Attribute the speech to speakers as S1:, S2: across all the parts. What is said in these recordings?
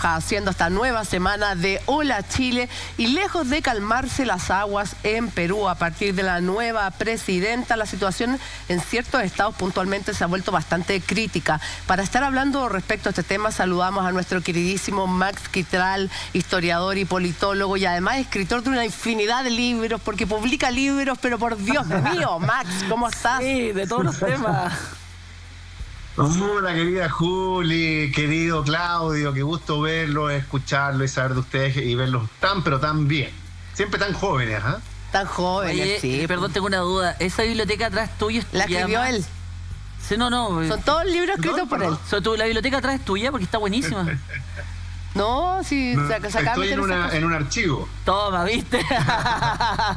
S1: haciendo esta nueva semana de Hola Chile y lejos de calmarse las aguas en Perú a partir de la nueva presidenta, la situación en ciertos estados puntualmente se ha vuelto bastante crítica. Para estar hablando respecto a este tema saludamos a nuestro queridísimo Max Quitral, historiador y politólogo y además escritor de una infinidad de libros, porque publica libros, pero por Dios mío, Max, ¿cómo estás?
S2: Sí, de todos los temas.
S3: Hola, querida Juli, querido Claudio, qué gusto verlo, escucharlo y saber de ustedes y verlos tan, pero tan bien. Siempre tan jóvenes, ¿ah?
S1: Tan jóvenes.
S2: Oye,
S1: sí.
S2: Perdón, tengo una duda. ¿Esa biblioteca atrás tuya es tuya?
S1: La escribió él.
S2: Sí, no.
S1: Son todos libros escritos por él.
S2: ¿La biblioteca atrás es tuya? Porque está buenísima.
S1: No, sí,
S3: no, estoy en un archivo.
S2: Toma, ¿viste?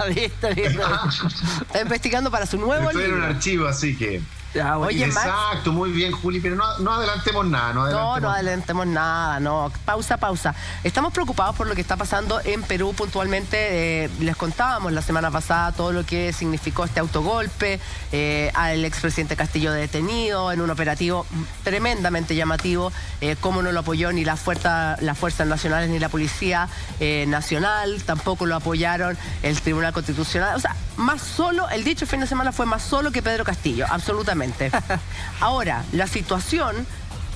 S2: ¿Viste?
S1: Está investigando para su nuevo libro.
S3: Estoy en un archivo, así que...
S2: Ah, bueno.
S1: Oye,
S3: exacto, muy bien, Juli, pero no adelantemos nada.
S1: No adelantemos nada, no. Pausa. Estamos preocupados por lo que está pasando en Perú puntualmente. Les contábamos la semana pasada todo lo que significó este autogolpe, al expresidente Castillo detenido en un operativo tremendamente llamativo, cómo no lo apoyó ni las fuerzas nacionales ni la Policía Nacional, tampoco lo apoyaron el Tribunal Constitucional. O sea, más solo, el dicho fin de semana fue más solo que Pedro Castillo, absolutamente. Ahora, la situación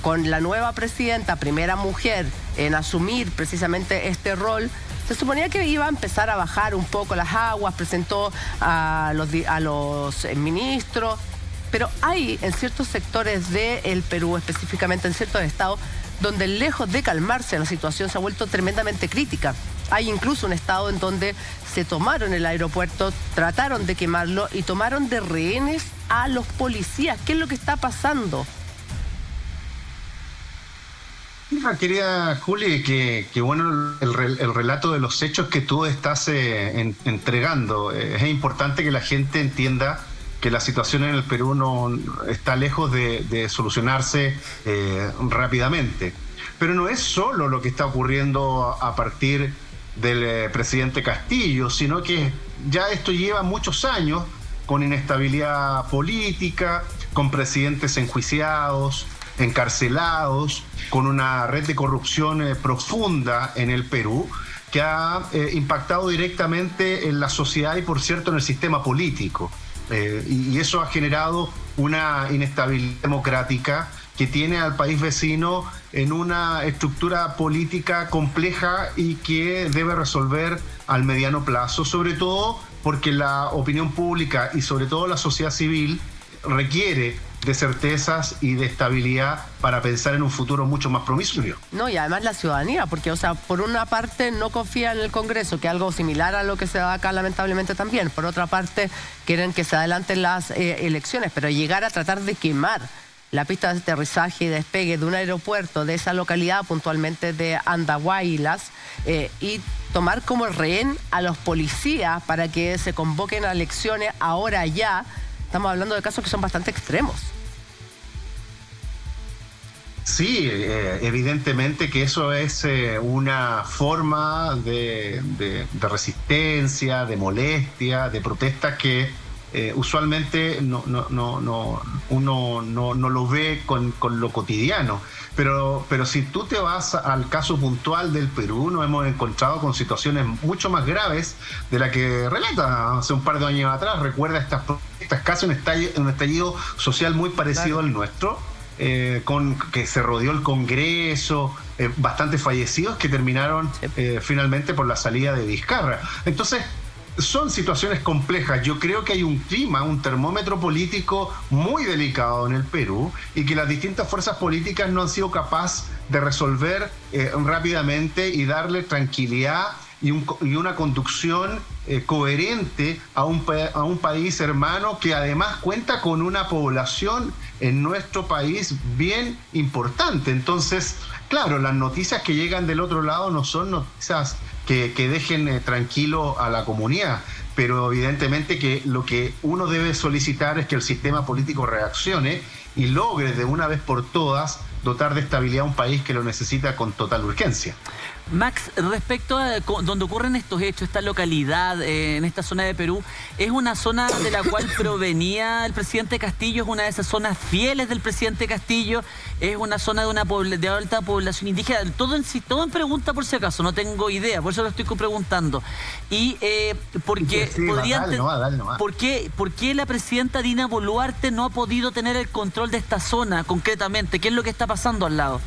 S1: con la nueva presidenta, primera mujer en asumir precisamente este rol, se suponía que iba a empezar a bajar un poco las aguas, presentó a los ministros, pero hay en ciertos sectores del Perú, específicamente en ciertos estados, donde lejos de calmarse la situación se ha vuelto tremendamente crítica. Hay incluso un estado en donde se tomaron el aeropuerto, trataron de quemarlo y tomaron de rehenes a los policías. ¿Qué es lo que está pasando?
S3: Mira, querida Juli, que bueno el relato de los hechos que tú estás entregando. Es importante que la gente entienda que la situación en el Perú no está lejos de solucionarse rápidamente. Pero no es solo lo que está ocurriendo a partir del presidente Castillo, sino que ya esto lleva muchos años con inestabilidad política, con presidentes enjuiciados, encarcelados, con una red de corrupción profunda en el Perú que ha impactado directamente en la sociedad y, por cierto, en el sistema político. Y eso ha generado una inestabilidad democrática que tiene al país vecino en una estructura política compleja y que debe resolver al mediano plazo, sobre todo porque la opinión pública y sobre todo la sociedad civil requiere de certezas y de estabilidad para pensar en un futuro mucho más promisorio.
S1: No, y además la ciudadanía, porque, o sea, por una parte no confía en el Congreso, que es algo similar a lo que se da acá lamentablemente también. Por otra parte, quieren que se adelanten las elecciones, pero llegar a tratar de quemar la pista de aterrizaje y despegue de un aeropuerto de esa localidad, puntualmente de Andahuaylas, y tomar como rehén a los policías para que se convoquen a elecciones ahora ya. Estamos hablando de casos que son bastante extremos.
S3: Sí, evidentemente que eso es una forma de resistencia, de molestia, de protesta que usualmente uno no lo ve con lo cotidiano. Pero si tú te vas al caso puntual del Perú, nos hemos encontrado con situaciones mucho más graves de la que relata hace un par de años atrás. Recuerda estas casi un estallido social muy parecido al nuestro, con que se rodeó el Congreso, bastantes fallecidos que terminaron finalmente por la salida de Vizcarra. Entonces, son situaciones complejas. Yo creo que hay un clima, un termómetro político muy delicado en el Perú y que las distintas fuerzas políticas no han sido capaces de resolver rápidamente y darle tranquilidad y una conducción coherente a un país hermano que además cuenta con una población en nuestro país bien importante. Entonces, claro, las noticias que llegan del otro lado no son noticias que dejen tranquilo a la comunidad, pero evidentemente que lo que uno debe solicitar es que el sistema político reaccione y logre de una vez por todas dotar de estabilidad a un país que lo necesita con total urgencia.
S2: Max, respecto a donde ocurren estos hechos, esta localidad, en esta zona de Perú, ¿es una zona de la cual provenía el presidente Castillo? ¿Es una de esas zonas fieles del presidente Castillo? ¿Es una zona de alta población indígena? Todo en pregunta por si acaso, no tengo idea, por eso lo estoy preguntando. Y porque ¿por qué la presidenta Dina Boluarte no ha podido tener el control de esta zona concretamente? ¿Qué es lo que está pasando al lado?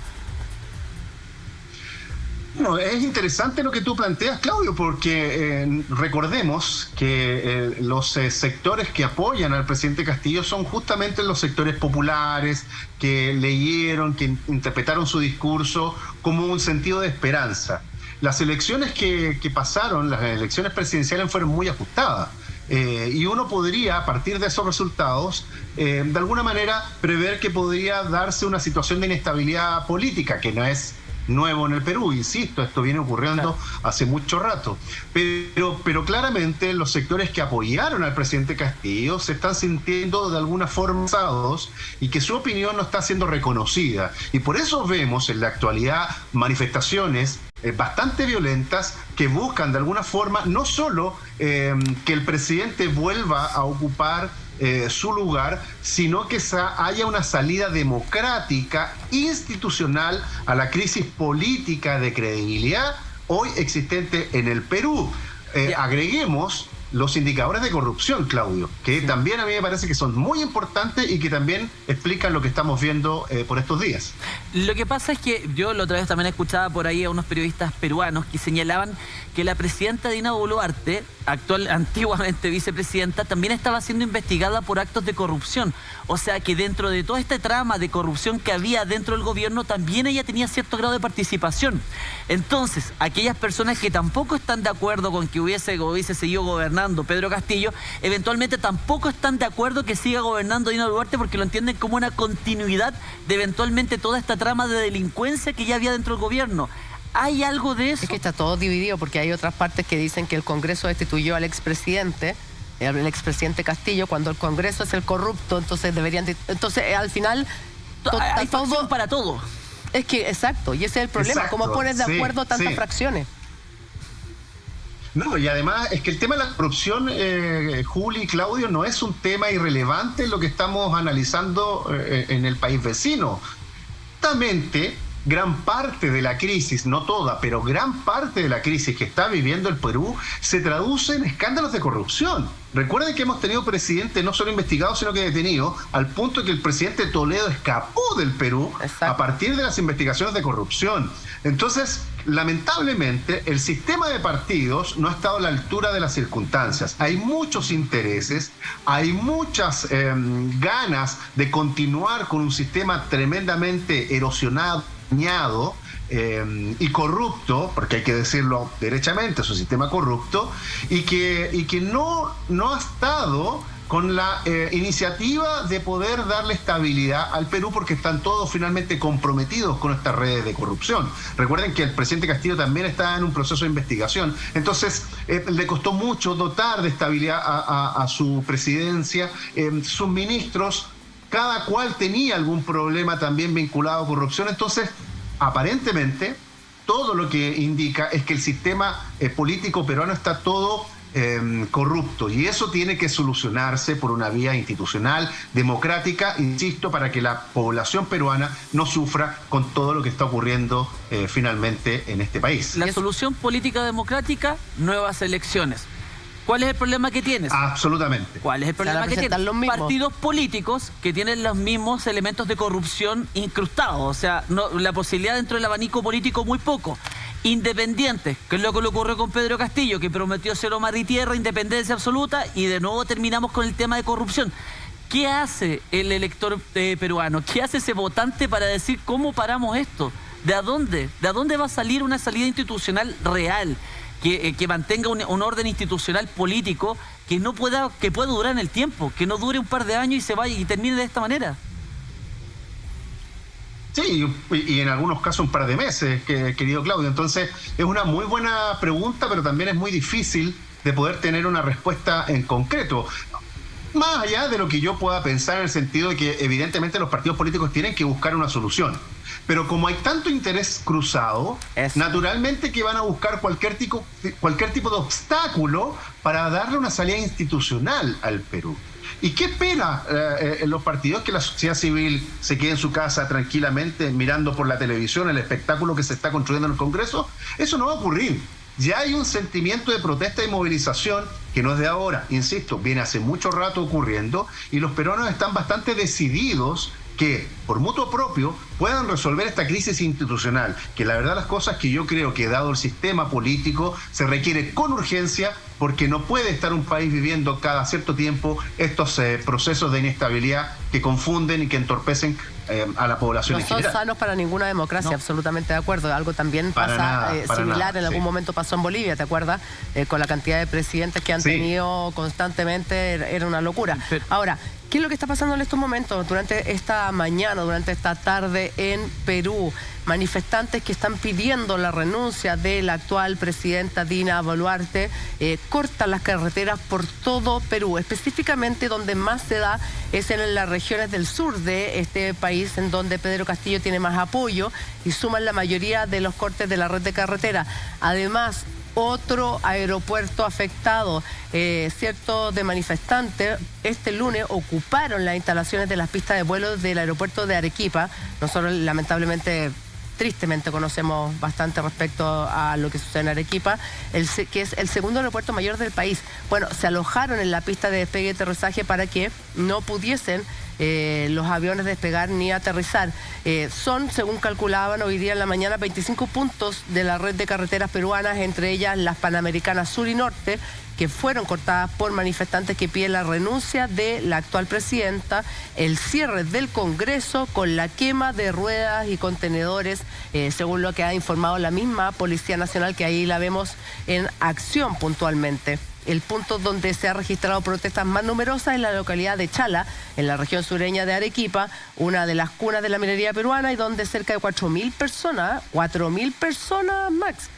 S3: No, es interesante lo que tú planteas, Claudio, porque recordemos que los sectores que apoyan al presidente Castillo son justamente los sectores populares que leyeron, que interpretaron su discurso como un sentido de esperanza. Las elecciones que pasaron, las elecciones presidenciales fueron muy ajustadas. Y uno podría, a partir de esos resultados, de alguna manera prever que podría darse una situación de inestabilidad política, que no es nuevo en el Perú, insisto, esto viene ocurriendo hace mucho rato. Pero claramente los sectores que apoyaron al presidente Castillo se están sintiendo de alguna forma asados y que su opinión no está siendo reconocida. Y por eso vemos en la actualidad manifestaciones bastante violentas que buscan de alguna forma no solo que el presidente vuelva a ocupar su lugar, sino que haya una salida democrática, institucional a la crisis política de credibilidad hoy existente en el Perú. Agreguemos los indicadores de corrupción, Claudio, que también a mí me parece que son muy importantes y que también explican lo que estamos viendo por estos días.
S2: Lo que pasa es que yo la otra vez también escuchaba por ahí a unos periodistas peruanos que señalaban que la presidenta Dina Boluarte, antiguamente vicepresidenta, también estaba siendo investigada por actos de corrupción. O sea que dentro de toda esta trama de corrupción que había dentro del gobierno, también ella tenía cierto grado de participación. Entonces, aquellas personas que tampoco están de acuerdo con que hubiese seguido gobernando Pedro Castillo, eventualmente tampoco están de acuerdo que siga gobernando Dina Boluarte porque lo entienden como una continuidad de eventualmente toda esta trama de delincuencia que ya había dentro del gobierno. ¿Hay algo de eso?
S1: Es que está todo dividido porque hay otras partes que dicen que el Congreso destituyó al expresidente Castillo, cuando el Congreso es el corrupto, entonces entonces al final
S2: hay facción para todo.
S1: Es que, exacto, y ese es el problema, cómo pones de acuerdo tantas fracciones.
S3: No, y además es que el tema de la corrupción, Juli y Claudio, no es un tema irrelevante en lo que estamos analizando en el país vecino. Justamente, gran parte de la crisis, no toda, pero gran parte de la crisis que está viviendo el Perú se traduce en escándalos de corrupción. Recuerden que hemos tenido presidentes no solo investigados, sino que detenidos, al punto que el presidente Toledo escapó del Perú a partir de las investigaciones de corrupción. Entonces, lamentablemente, el sistema de partidos no ha estado a la altura de las circunstancias. Hay muchos intereses, hay muchas ganas de continuar con un sistema tremendamente erosionado, y corrupto, porque hay que decirlo derechamente, es un sistema corrupto, y que no ha estado con la iniciativa de poder darle estabilidad al Perú, porque están todos finalmente comprometidos con estas redes de corrupción. Recuerden que el presidente Castillo también está en un proceso de investigación, entonces le costó mucho dotar de estabilidad a su presidencia. Sus ministros, cada cual tenía algún problema también vinculado a corrupción, entonces aparentemente todo lo que indica es que el sistema político peruano está todo corrupto, y eso tiene que solucionarse por una vía institucional, democrática, insisto, para que la población peruana no sufra con todo lo que está ocurriendo finalmente en este país.
S2: La solución política democrática, nuevas elecciones. ¿Cuál es el problema que tienes?
S3: Absolutamente.
S2: ¿Cuál es el problema que tienes? Partidos políticos que tienen los mismos elementos de corrupción incrustados. O sea, la posibilidad dentro del abanico político muy poco. Independientes, que es lo que le ocurrió con Pedro Castillo, que prometió cero mar y tierra, independencia absoluta, y de nuevo terminamos con el tema de corrupción. ¿Qué hace el elector peruano? ¿Qué hace ese votante para decir cómo paramos esto? ¿De dónde? ¿De dónde va a salir una salida institucional real? Que mantenga un orden institucional político que pueda durar en el tiempo, que no dure un par de años y se vaya y termine de esta manera.
S3: Sí, y en algunos casos un par de meses, querido Claudio. Entonces, es una muy buena pregunta, pero también es muy difícil de poder tener una respuesta en concreto. Más allá de lo que yo pueda pensar en el sentido de que evidentemente los partidos políticos tienen que buscar una solución. Pero como hay tanto interés cruzado, naturalmente que van a buscar cualquier tipo de obstáculo para darle una salida institucional al Perú. ¿Y qué espera los partidos? Que la sociedad civil se quede en su casa tranquilamente mirando por la televisión el espectáculo que se está construyendo en el Congreso. Eso no va a ocurrir. Ya hay un sentimiento de protesta y movilización que no es de ahora, insisto, viene hace mucho rato ocurriendo, y los peruanos están bastante decididos que por mutuo propio puedan resolver esta crisis institucional, que la verdad las cosas que yo creo que dado el sistema político se requiere con urgencia, porque no puede estar un país viviendo cada cierto tiempo estos procesos de inestabilidad que confunden y que entorpecen a la población en general.
S1: No son sanos para ninguna democracia, absolutamente de acuerdo. Algo también pasa similar, en algún momento pasó en Bolivia, ¿te acuerdas? Con la cantidad de presidentes que han tenido constantemente, era una locura. Ahora, ¿qué es lo que está pasando en estos momentos? Durante esta mañana, durante esta tarde en Perú, manifestantes que están pidiendo la renuncia de la actual presidenta Dina Boluarte cortan las carreteras por todo Perú. Específicamente donde más se da es en las regiones del sur de este país, en donde Pedro Castillo tiene más apoyo y suman la mayoría de los cortes de la red de carretera. Además, otro aeropuerto afectado, cierto de manifestantes, este lunes ocuparon las instalaciones de las pistas de vuelo del aeropuerto de Arequipa. Nosotros lamentablemente, tristemente conocemos bastante respecto a lo que sucede en Arequipa, que es el segundo aeropuerto mayor del país. Bueno, se alojaron en la pista de despegue y aterrizaje para que no pudiesen los aviones despegar ni aterrizar. Son, según calculaban hoy día en la mañana, 25 puntos de la red de carreteras peruanas, entre ellas las Panamericanas Sur y Norte, que fueron cortadas por manifestantes que piden la renuncia de la actual presidenta, el cierre del Congreso con la quema de ruedas y contenedores, según lo que ha informado la misma Policía Nacional, que ahí la vemos en acción puntualmente. El punto donde se ha registrado protestas más numerosas es la localidad de Chala, en la región sureña de Arequipa, una de las cunas de la minería peruana, y donde cerca de 4.000 personas, Max,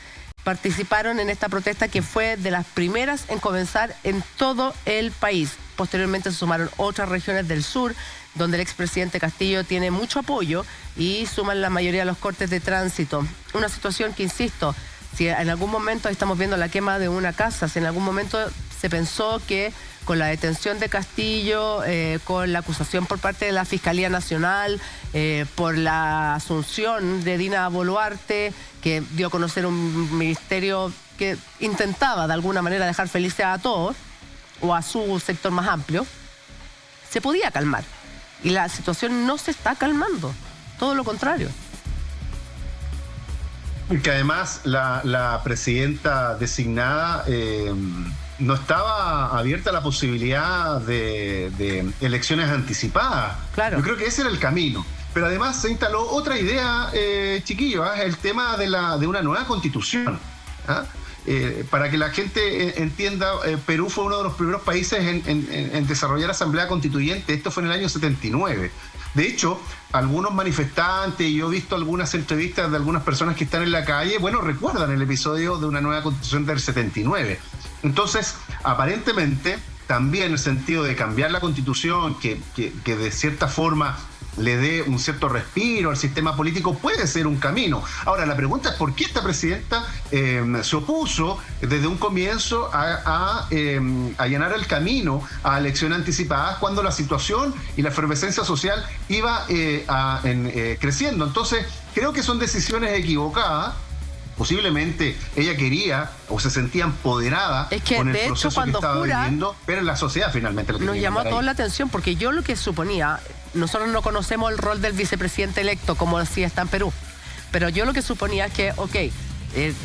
S1: participaron en esta protesta, que fue de las primeras en comenzar en todo el país. Posteriormente se sumaron otras regiones del sur, donde el expresidente Castillo tiene mucho apoyo, y suman la mayoría de los cortes de tránsito. Una situación que, insisto, si en algún momento estamos viendo la quema de una casa, si en algún momento se pensó que con la detención de Castillo, con la acusación por parte de la Fiscalía Nacional, por la asunción de Dina Boluarte, que dio a conocer un ministerio que intentaba de alguna manera dejar felices a todos, o a su sector más amplio, se podía calmar. Y la situación no se está calmando, todo lo contrario.
S3: Que además la presidenta designada no estaba abierta a la posibilidad de elecciones anticipadas.
S1: Claro.
S3: Yo creo que ese era el camino. Pero además se instaló otra idea, chiquillo, el tema de una nueva constitución. Para que la gente entienda, Perú fue uno de los primeros países en desarrollar asamblea constituyente. Esto fue en el año 79. De hecho, algunos manifestantes, y yo he visto algunas entrevistas de algunas personas que están en la calle, bueno, recuerdan el episodio de una nueva constitución del 79. Entonces, aparentemente, también el sentido de cambiar la constitución, que de cierta forma le dé un cierto respiro al sistema político, puede ser un camino. Ahora, la pregunta es por qué esta presidenta se opuso desde un comienzo a allanar el camino a elecciones anticipadas, cuando la situación y la efervescencia social iba creciendo. Entonces, creo que son decisiones equivocadas. Posiblemente ella quería o se sentía empoderada con el proceso que estaba viviendo, pero la sociedad finalmente lo que
S1: nos llamó toda la atención, porque yo lo que suponía, nosotros no conocemos el rol del vicepresidente electo, como decía, está en Perú, pero yo lo que suponía es que,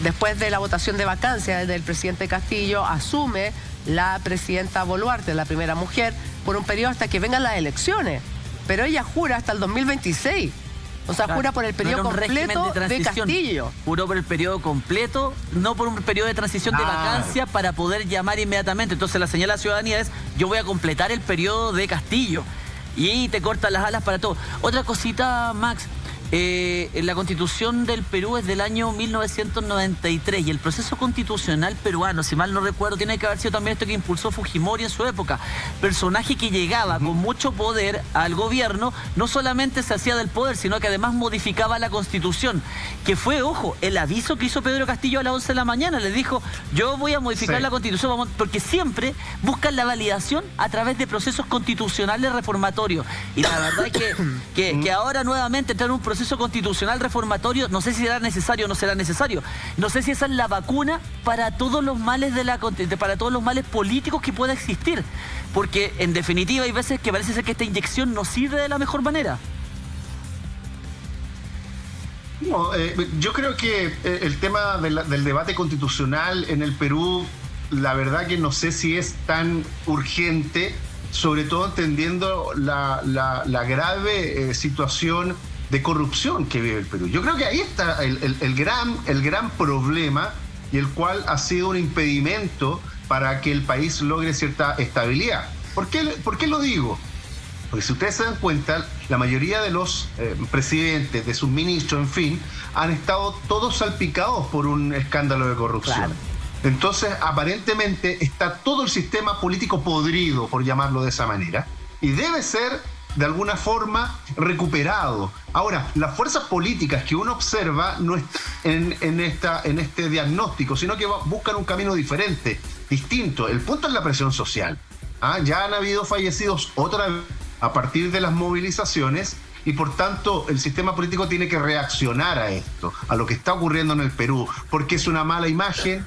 S1: después de la votación de vacancia del presidente Castillo, asume la presidenta Boluarte, la primera mujer, por un periodo hasta que vengan las elecciones, pero ella jura hasta el 2026. O sea, jura por el periodo completo de Castillo.
S2: Juró por el periodo completo, no por un periodo de transición de vacancia, para poder llamar inmediatamente. Entonces la señal a la ciudadanía es: yo voy a completar el periodo de Castillo. Y te cortan las alas para todo. Otra cosita, Max. la Constitución del Perú es del año 1993 y el proceso constitucional peruano, si mal no recuerdo, tiene que haber sido también esto que impulsó Fujimori en su época. Personaje que llegaba con mucho poder al gobierno, no solamente se hacía del poder, sino que además modificaba la Constitución, que fue, ojo, el aviso que hizo Pedro Castillo a las 11 de la mañana. Les dijo, yo voy a modificar la Constitución, porque siempre buscan la validación a través de procesos constitucionales reformatorios. Y la verdad es que ahora nuevamente entrar en un proceso constitucional reformatorio, no sé si será necesario o no será necesario. No sé si esa es la vacuna para todos los males para todos los males políticos que pueda existir. Porque en definitiva hay veces que parece ser que esta inyección no sirve de la mejor manera.
S3: No, yo creo que el tema del debate constitucional en el Perú, la verdad que no sé si es tan urgente, sobre todo entendiendo la grave situación de corrupción que vive el Perú. Yo creo que ahí está el gran problema, y el cual ha sido un impedimento para que el país logre cierta estabilidad. ¿Por qué lo digo? Porque si ustedes se dan cuenta, la mayoría de los presidentes, de sus ministros, en fin, han estado todos salpicados por un escándalo de corrupción. Claro. Entonces, aparentemente, está todo el sistema político podrido, por llamarlo de esa manera, y debe ser, de alguna forma, recuperado. Ahora, las fuerzas políticas que uno observa no están en este diagnóstico, sino que buscan un camino diferente, distinto. El punto es la presión social. Ya han habido fallecidos otra vez a partir de las movilizaciones, y por tanto el sistema político tiene que reaccionar a esto, a lo que está ocurriendo en el Perú, porque es una mala imagen,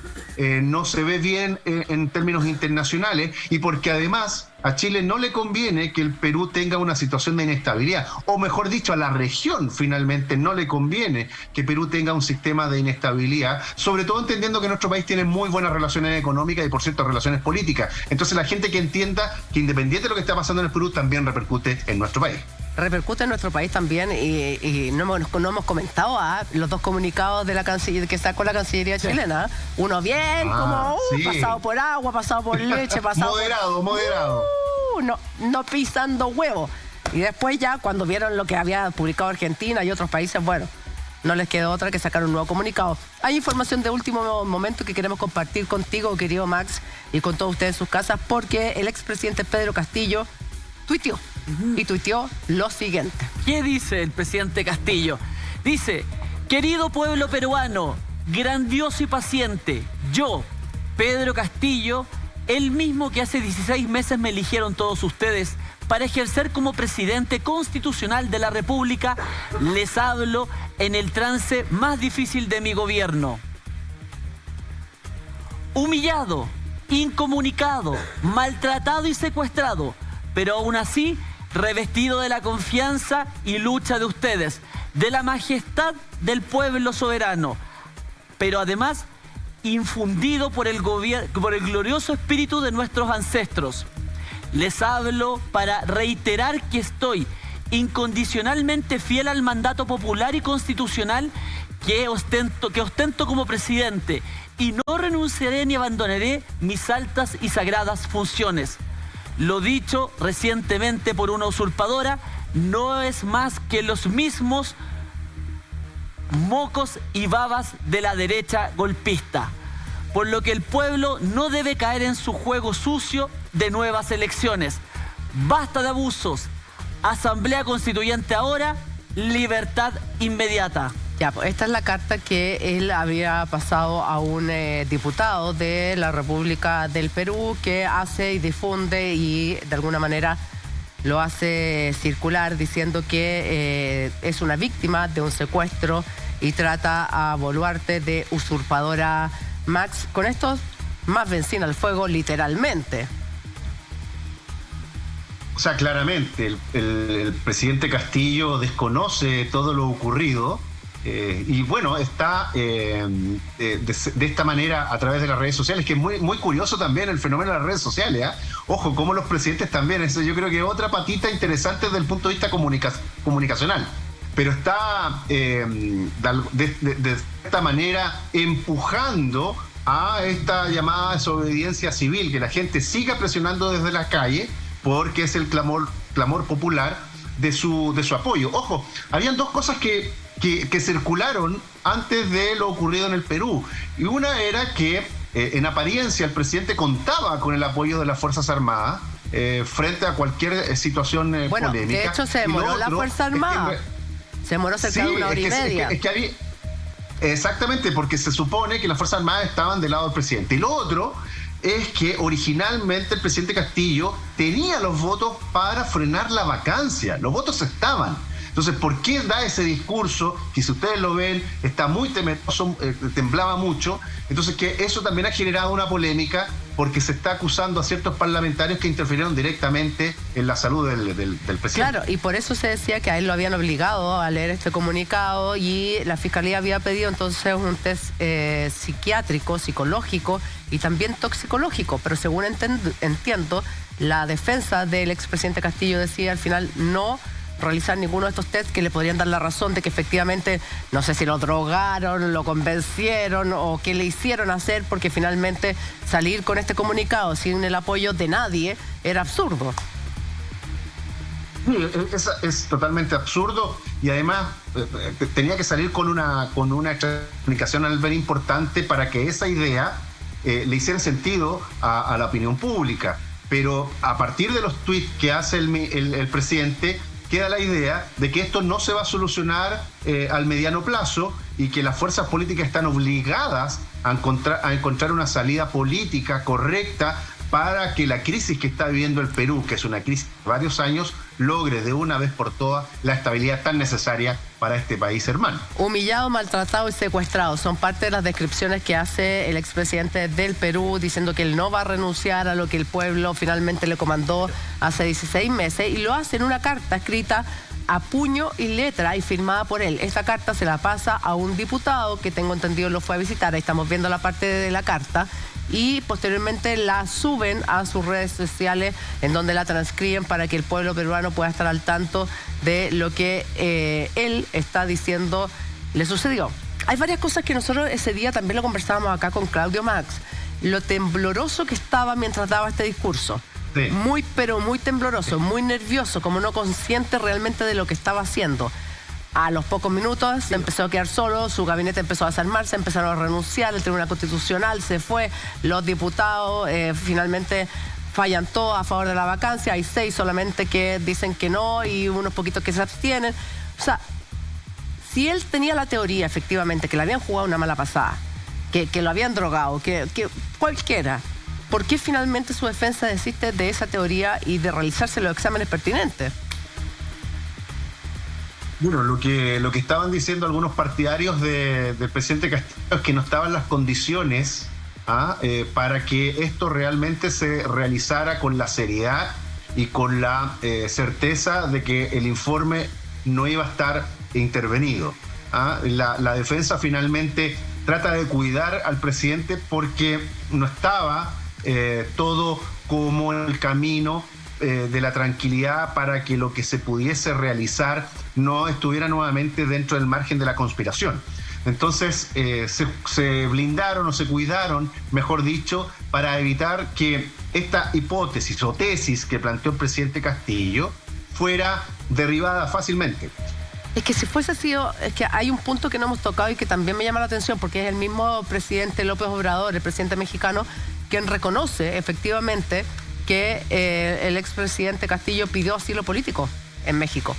S3: no se ve bien en términos internacionales, y porque además a Chile no le conviene que el Perú tenga una situación de inestabilidad, o mejor dicho, a la región finalmente no le conviene que Perú tenga un sistema de inestabilidad, sobre todo entendiendo que nuestro país tiene muy buenas relaciones económicas y, por cierto, relaciones políticas. Entonces la gente que entienda que independiente de lo que está pasando en el Perú, también repercute en nuestro país.
S1: Repercute en nuestro país también, y no hemos comentado los dos comunicados de la Cancillería que sacó la Cancillería chilena. Uno bien, sí, pasado por agua, pasado por leche, pasado
S3: moderado.
S1: No pisando huevo. Y después ya, cuando vieron lo que había publicado Argentina y otros países, bueno, no les quedó otra que sacar un nuevo comunicado. Hay información de último momento que queremos compartir contigo, querido Max, y con todos ustedes en sus casas, porque el expresidente Pedro Castillo tuiteó. Y tuiteó lo siguiente.
S2: ¿Qué dice el presidente Castillo? Dice: querido pueblo peruano, grandioso y paciente, yo, Pedro Castillo, el mismo que hace 16 meses me eligieron todos ustedes para ejercer como presidente constitucional de la República, les hablo en el trance más difícil de mi gobierno. Humillado, incomunicado, maltratado y secuestrado, pero aún así revestido de la confianza y lucha de ustedes, de la majestad del pueblo soberano, pero además infundido por el glorioso espíritu de nuestros ancestros. Les hablo para reiterar que estoy incondicionalmente fiel al mandato popular y constitucional que ostento como presidente, y no renunciaré ni abandonaré mis altas y sagradas funciones. Lo dicho recientemente por una usurpadora no es más que los mismos mocos y babas de la derecha golpista, por lo que el pueblo no debe caer en su juego sucio de nuevas elecciones. Basta de abusos. Asamblea Constituyente ahora, libertad inmediata.
S1: Ya, pues esta es la carta que él había pasado a un diputado de la República del Perú, que hace y difunde y de alguna manera lo hace circular diciendo que es una víctima de un secuestro y trata a Boluarte de usurpadora. Max, con esto más benzina al fuego, literalmente.
S3: O sea, claramente el presidente Castillo desconoce todo lo ocurrido. Y bueno, está de esta manera a través de las redes sociales, que es muy curioso también el fenómeno de las redes sociales. Ojo, como los presidentes también, eso yo creo que es otra patita interesante desde el punto de vista comunicacional. Pero está de esta manera empujando a esta llamada desobediencia civil, que la gente siga presionando desde la calle, porque es el clamor popular de su apoyo. Ojo, habían dos cosas que circularon antes de lo ocurrido en el Perú. Y una era que en apariencia el presidente contaba con el apoyo de las Fuerzas Armadas frente a cualquier situación
S1: bueno,
S3: polémica.
S1: De hecho se demoró la Fuerza Armada. Se demoró cerca de una hora y media.
S3: Exactamente, porque se supone que las Fuerzas Armadas estaban del lado del presidente. Y lo otro es que originalmente el presidente Castillo tenía los votos para frenar la vacancia. Los votos estaban. Entonces, ¿por qué da ese discurso que, si ustedes lo ven, está muy temeroso, temblaba mucho? Entonces, que eso también ha generado una polémica porque se está acusando a ciertos parlamentarios que interfirieron directamente en la salud del presidente.
S1: Claro, y por eso se decía que a él lo habían obligado a leer este comunicado y la Fiscalía había pedido entonces un test psiquiátrico, psicológico y también toxicológico. Pero según entiendo, la defensa del expresidente Castillo decía al final no realizar ninguno de estos tests que le podrían dar la razón de que efectivamente, no sé si lo drogaron, lo convencieron o qué le hicieron hacer, porque finalmente salir con este comunicado sin el apoyo de nadie era absurdo.
S3: Sí, es totalmente absurdo y además tenía que salir con una comunicación al ver importante para que esa idea le hiciera sentido a la opinión pública. Pero a partir de los tweets que hace el presidente, queda la idea de que esto no se va a solucionar al mediano plazo y que las fuerzas políticas están obligadas a encontrar una salida política correcta para que la crisis que está viviendo el Perú, que es una crisis de varios años, logre de una vez por todas la estabilidad tan necesaria para este país hermano.
S1: Humillado, maltratado y secuestrado son parte de las descripciones que hace el expresidente del Perú, diciendo que él no va a renunciar a lo que el pueblo finalmente le comandó hace 16 meses, y lo hace en una carta escrita a puño y letra y firmada por él. Esta carta se la pasa a un diputado que, tengo entendido, lo fue a visitar. Ahí estamos viendo la parte de la carta. Y posteriormente la suben a sus redes sociales, en donde la transcriben para que el pueblo peruano pueda estar al tanto de lo que él está diciendo le sucedió. Hay varias cosas que nosotros ese día también lo conversábamos acá con Claudio Max. Lo tembloroso que estaba mientras daba este discurso. Sí. Muy, pero muy tembloroso, muy nervioso, como no consciente realmente de lo que estaba haciendo. A los pocos minutos se empezó a quedar solo, su gabinete empezó a desarmarse, empezaron a renunciar, el Tribunal Constitucional se fue, los diputados finalmente fallan todos a favor de la vacancia, hay 6 solamente que dicen que no y unos poquitos que se abstienen. O sea, si él tenía la teoría efectivamente que le habían jugado una mala pasada, que lo habían drogado, que cualquiera, ¿por qué finalmente su defensa desiste de esa teoría y de realizarse los exámenes pertinentes?
S3: Bueno, lo que estaban diciendo algunos partidarios del presidente Castillo es que no estaban las condiciones para que esto realmente se realizara con la seriedad y con la certeza de que el informe no iba a estar intervenido. La defensa finalmente trata de cuidar al presidente porque no estaba todo como en el camino de la tranquilidad para que lo que se pudiese realizar no estuviera nuevamente dentro del margen de la conspiración. Entonces se blindaron o se cuidaron, mejor dicho, para evitar que esta hipótesis o tesis que planteó el presidente Castillo fuera derribada fácilmente.
S1: Es que si fuese sido, es que hay un punto que no hemos tocado y que también me llama la atención, porque es el mismo presidente López Obrador, el presidente mexicano, quien reconoce efectivamente que el expresidente Castillo pidió asilo político en México.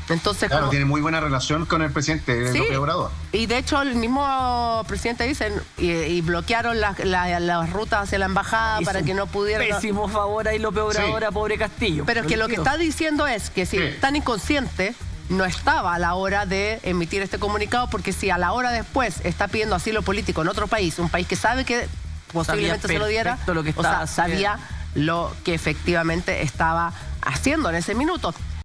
S1: Entonces,
S3: claro, tiene muy buena relación con el presidente López Obrador.
S1: Y de hecho el mismo presidente dice, y bloquearon las rutas hacia la embajada para que no pudieran...
S2: Pésimo favor ahí López Obrador a pobre Castillo.
S1: Pero que lo que está diciendo es que si tan inconsciente no estaba a la hora de emitir este comunicado, porque si a la hora después está pidiendo asilo político en otro país, un país que sabe que posiblemente se lo diera,
S2: lo que
S1: sabía lo que efectivamente estaba haciendo en ese minuto.